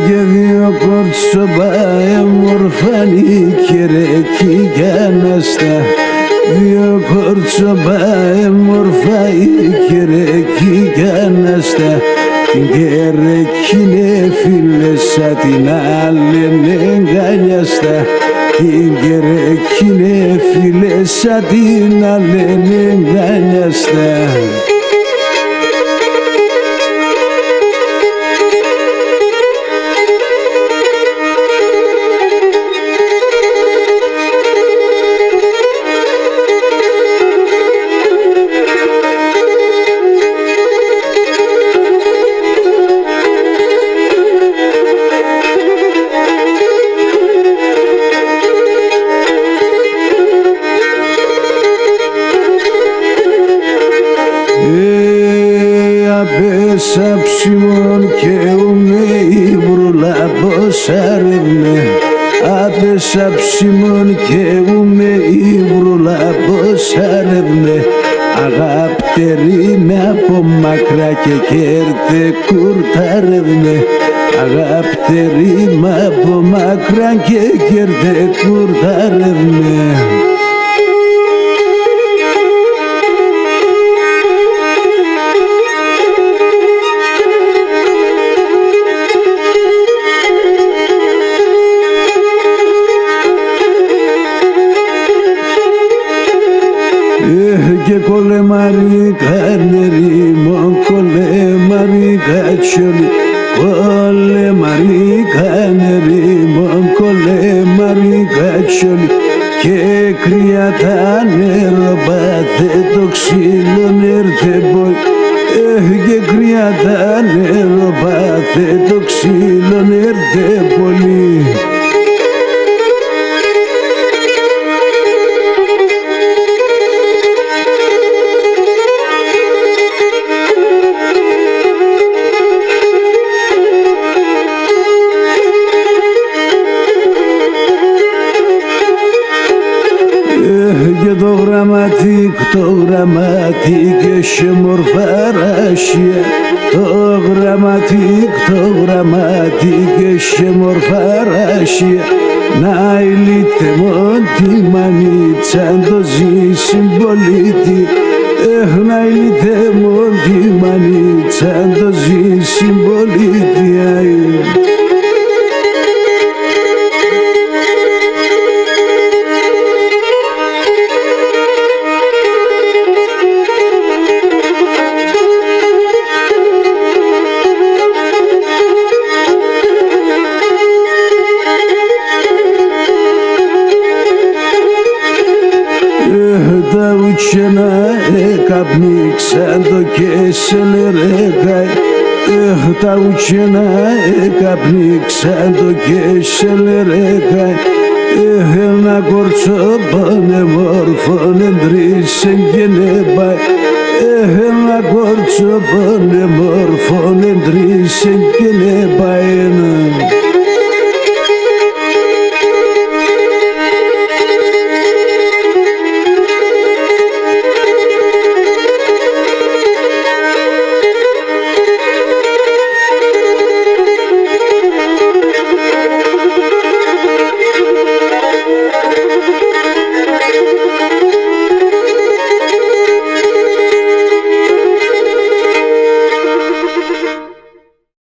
Geliyor kurt sobaya morfani kereki geneste. Geliyor kurt sobaya morfani kereki geneste. Gerekine fille satinale ganeste. Gerekine fille satinale ganeste. Saψιμόν και ουme βρουλά ποσάρευνε. Απε σαψιμόν και ουme βρουλά ποσάρευνε. Αγάπτερη με από μακρά και κέρτε κουρτάρευνε. Αγάπτερη με από μακρά και κέρτε κουρτάρευνε. Και κολεμάρι κανερί μου κολεμάρι κατσιόλι. Κολεμάρι κανερί μου κολεμάρι κατσιόλι. Και κρυατά νερό πάθε το ξύλο νερθε μπόι. Και κρυατά νερό πάθε το ξύλο νερθε πολύ. Και το γραμματικ έχει μορφαράσια. Το γραμματικ έχει μορφαράσια. Να ηλίτε μόν τη μανίτσα το ζει συμπολίτη. Να ηλίτε μόν τη μανίτσα το ζει συμπολίτη. Τα ουτσένα έκαπνίξαν το κέσσελ ρεγάι. Τα ουτσένα έκαπνίξαν το κέσσελ ρεγάι. Ένα κορτσό πάνε μόρφωνε ντρίσεν και νεπάι. Ένα κορτσό πάνε μόρφωνε ντρίσεν και νεπάι.